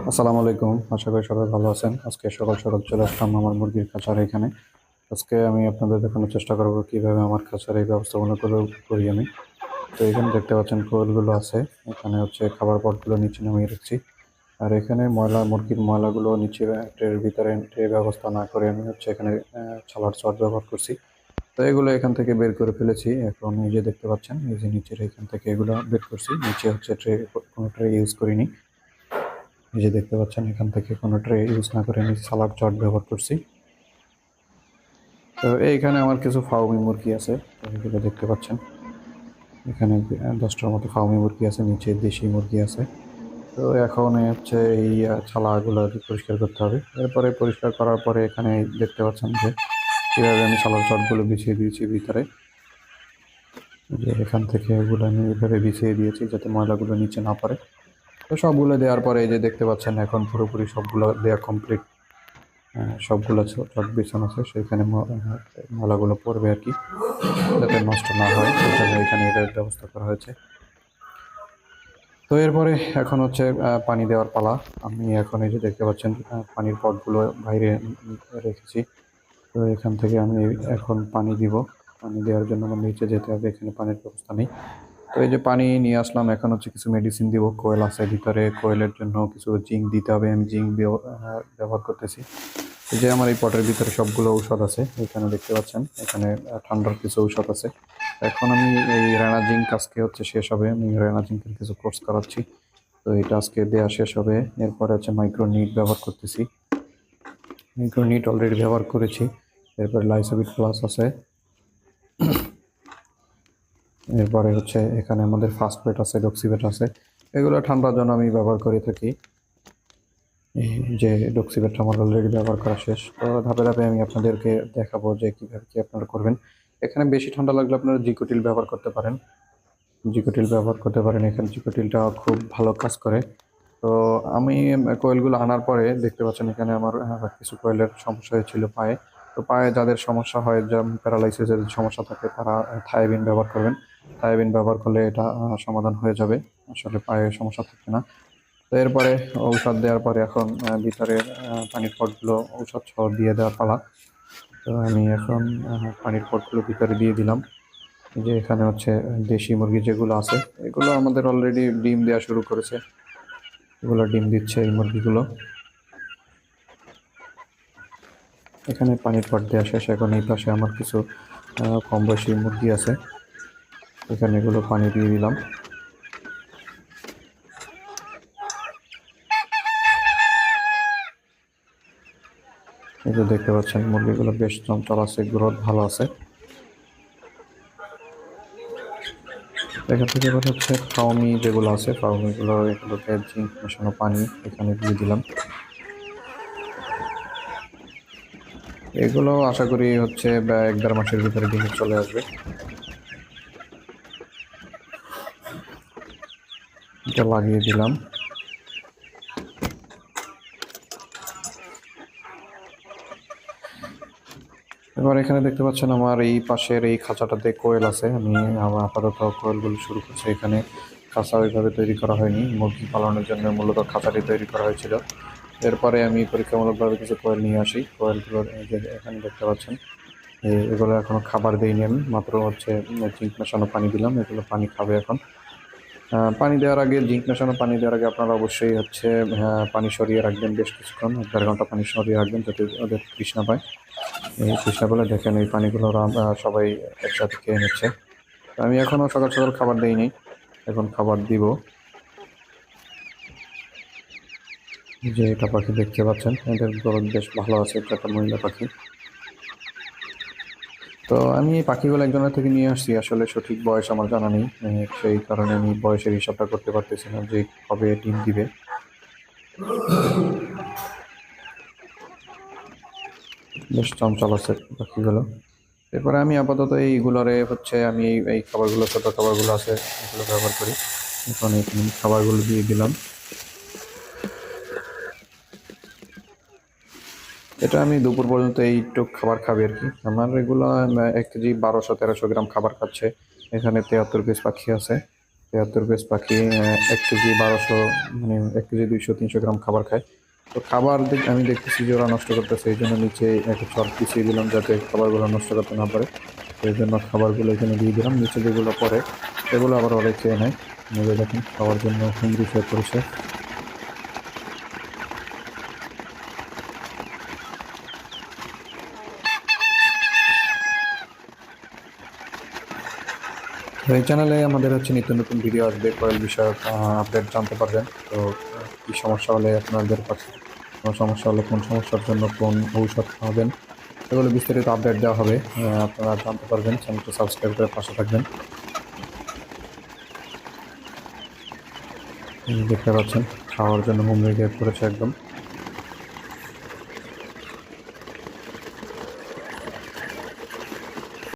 আসসালামু আলাইকুম। আশা করি সবাই ভালো আছেন। আজকে সকাল সকাল চলে আসলাম আমার মুরগির খাঁচার এখানে। আজকে আমি আপনাদের দেখানোর চেষ্টা করব কিভাবে আমার খাঁচার এই ব্যবস্থাপনা করি আমি। তো এখানে দেখতে পাচ্ছেন কোয়েলগুলো আছে। এখানে হচ্ছে খাবার পটগুলো নিচে নামিয়ে রাখছি। আর এখানে মুরগির ময়লাগুলো নিচে ট্রের ভিতরে ট্রে ব্যবস্থা না করে আমি হচ্ছে এখানে ছালার চট ব্যবহার করছি। তো এগুলো এখান থেকে বের করে ফেলেছি। এখন এই যে দেখতে পাচ্ছেন এই যে নিচের এখান থেকে এগুলো বের করছি। নিচে হচ্ছে কোনো ট্রে ইউজ করিনি। এই যে দেখতে পাচ্ছেন এখান থেকে কোনো ট্রে ইউজ না করে আমি সালাড চট ব্যবহার করছি। তো এইখানে আমার কিছু ফার্মি মুরগি আছে, তো এগুলো দেখতে পাচ্ছেন। এখানে 10টার মতো ফার্মি মুরগি আছে, নিচে দেশি মুরগি আছে। তো এখন হচ্ছে এই ছালাগুলো পরিষ্কার করতে হবে। এরপরে পরিষ্কার করার পরে এখানে দেখতে পাচ্ছেন যে কীভাবে আমি সালাদ চটগুলো বিছিয়ে দিয়েছি ভিতরে। যে এখান থেকে এগুলো আমি এইভাবে বিছিয়ে দিয়েছি যাতে ময়লাগুলো নিচে না পড়ে। তো সবগুলো দেওয়ার পরে এই যে দেখতে পাচ্ছেন এখন পুরোপুরি সবগুলো দেওয়া কমপ্লিট। সবগুলো চট বিছানো আছে, সেখানে ময়লাগুলো পড়বে আর কি, যাতে নষ্ট না হয় সেই জন্য এখানে এটার ব্যবস্থা করা হয়েছে। তো এরপরে এখন হচ্ছে পানি দেওয়ার পালা। আমি এখন এই যে দেখতে পাচ্ছেন পানির পটগুলো বাইরে রেখেছি। তো এখান থেকে আমি এখন পানি দিব। পানি দেওয়ার জন্য আমার নিচে যেতে হবে, এখানে পানির ব্যবস্থা নেই। তো এই যে পানি নিয়ে আসলাম, এখন হচ্ছে কিছু মেডিসিন দিব। কোয়েল আছে ভিতরে, কোয়েলের জন্য কিছু জিঙ্ক দিতে হবে, আমি জিঙ্ক ব্যবহার করতেছি। এই যে আমার এই পটের ভিতরে সবগুলো ঔষধ আছে, এখানে দেখতে পাচ্ছেন। এখানে ঠান্ডার কিছু ঔষধ আছে। এখন আমি এই রেনাজিঙ্ক আজকে হচ্ছে শেষ হবে, আমি রেনাজিঙ্কের কিছু কোর্স করাচ্ছি। তো এটা আজকে দেওয়া শেষ হবে। এরপরে হচ্ছে মাইক্রোনিট ব্যবহার করতেছি। মাইক্রোনিট অলরেডি ব্যবহার করেছি। এরপরে লাইসোবিট প্লাস আছে। এরপরে হচ্ছে এখানে আমাদের ফাস্টপেট আছে, ডক্সিবেট আছে। এগুলো ঠান্ডার জন্য আমি ব্যবহার করে থাকি। এই যে ডক্সিবেটটা আমার অলরেডি ব্যবহার করা শেষ। তো ধাপে ধাপে আমি আপনাদেরকে দেখাবো যে কীভাবে কী আপনারা করবেন। এখানে বেশি ঠান্ডা লাগলে আপনারা জিকোটিল ব্যবহার করতে পারেন। জিকোটিল ব্যবহার করতে পারেন, এখানে জিকোটিলটা খুব ভালো কাজ করে। তো আমি কয়েলগুলো আনার পরে দেখতে পাচ্ছেন এখানে আমার কিছু কয়েলের সমস্যা হয়েছিল পায়ে। তো পায়ে যাদের সমস্যা হয়, যেমন প্যারালাইসিসের সমস্যা থাকে, তারা থায়াবিন ব্যবহার করবেন। থায়াবিন ব্যবহার করলে এটা সমাধান হয়ে যাবে। আসলে পায়ে সমস্যা থাকবে না। তো এরপরে ঔষধ দেওয়ার পরে এখন ভিতরে পানির পটগুলো ঔষধ সহ দিয়ে দেওয়ার পালা। তো আমি এখন পানির পটগুলো ভিতরে দিয়ে দিলাম। এই যে এখানে হচ্ছে দেশি মুরগি যেগুলো আছে, এগুলো আমাদের অলরেডি ডিম দেওয়া শুরু করেছে। এগুলো ডিম দিচ্ছে এই মুরগিগুলো। এখানে পানির পট দেওয়া শেষ। এখন এই পাশে আমার কিছু কম বয়সী মুরগি আছে, এখানে এগুলো পানি দিয়ে দিলাম। এই যে দেখতে পাচ্ছেন মুরগিগুলো বেশ চঞ্চল আছে, গ্রোথ ভালো আছে। এখান থেকে এবার হচ্ছে ফাউমি যেগুলো আছে, ফাউমিগুলো এগুলোকে জিঙ্ক মেশানো পানি এখানে দিয়ে দিলাম। এগুলো আশা করি হচ্ছে 1-1.5 মাসের ভিতরে ডিমে চলে আসবে। এটা লাগিয়ে দিলাম। এবার এখানে দেখতে পাচ্ছেন আমার এই পাশের এই খাঁচাটাতে কোয়েল আছে। আমি আমার আপাতত কোয়েলগুলো শুরু করছি। এখানে খাঁচা ওইভাবে তৈরি করা হয়নি, মুরগি পালনের জন্য মূলত খাঁচাটি তৈরি করা হয়েছিল। এরপরে আমি পরীক্ষামূলকভাবে কিছু কোয়েল নিয়ে আসি। কোয়েলগুলোর এই যে এখানে দেখতে পাচ্ছেন, এগুলো এখনো খাবার দিইনি, আমি মাত্র হচ্ছে জিঙ্ক মেশানো পানি দিলাম। এগুলো পানি খাবে এখন। পানি দেওয়ার আগে, জিঙ্ক মেশানো পানি দেওয়ার আগে আপনারা অবশ্যই হচ্ছে পানি সরিয়ে রাখবেন বেশ কিছুক্ষণ, 1-1.5 ঘন্টা পানি সরিয়ে রাখবেন যাতে ওদের তৃষ্ণা পায়। এই চেষ্টা করলে দেখেন এই পানিগুলো সবাই একসাথে খেয়ে নিচ্ছে। তো আমি এখনও সকাল সকাল খাবার দিইনি, এখন খাবার দিব। যে এটা পাখি দেখতে পাচ্ছেন, এদের গ্রোথ বেশ ভালো আছে, এটা একটা মহিলা পাখি। তো আমি এই পাখিগুলো একজনের থেকে নিয়ে আসছি, আসলে সঠিক বয়স আমার জানা নেই। সেই কারণে আমি বয়সের হিসাবটা করতে পারতেছি না যে কবে ডিম দিবে। বেশ চঞ্চল আছে পাখিগুলো। এরপরে আমি আপাতত এইগুলোরে হচ্ছে আমি এই খাবারগুলো, ছোটো খাবারগুলো আছে, এগুলো ব্যবহার করি। এখন এখানে খাবারগুলো দিয়ে দিলাম। এটা আমি দুপুর পর্যন্ত এইটুক খাবার খাবে আর কি। আমার এগুলো 1 কেজি 1200-1300 গ্রাম খাবার খাচ্ছে। এখানে 73 পিস পাখি আছে। পিস পাখি 1 কেজি 1200, মানে 1 কেজি 200-300 গ্রাম খাবার খায়। তো খাবার আমি দেখতেছি যে ওরা নষ্ট করতেছে, এই জন্য নিচে একটা ছড় পিছিয়ে দিলাম যাতে খাবারগুলো নষ্ট করতে না পারে। তো এই জন্য খাবারগুলো এখানে দিয়ে দিলাম, নিচে যেগুলো পড়ে সেগুলো আবার ওরা খেয়ে নেয়। নিজে দেখেন খাওয়ার জন্য হুমড়ি খেয়ে পড়েছে। তো এই চ্যানেলে আমাদের নিত্য নতুন ভিডিও আসবে, কোয়েল বিষয়ক আপডেট জানতে পারবেন। তো কি সমস্যা হলে আপনাদের কাছে, কোনো সমস্যা হলে কোন সমস্যার জন্য কোন ঔষধ খাওয়াবেন, এগুলো বিস্তারিত আপডেট দেওয়া হবে। আপনারা জানতে পারবেন, চ্যানেলটি সাবস্ক্রাইব করে পাশে থাকবেন। দেখতে পাচ্ছেন খাওয়ার জন্য হুমড়ি খেয়ে পড়েছে একদম।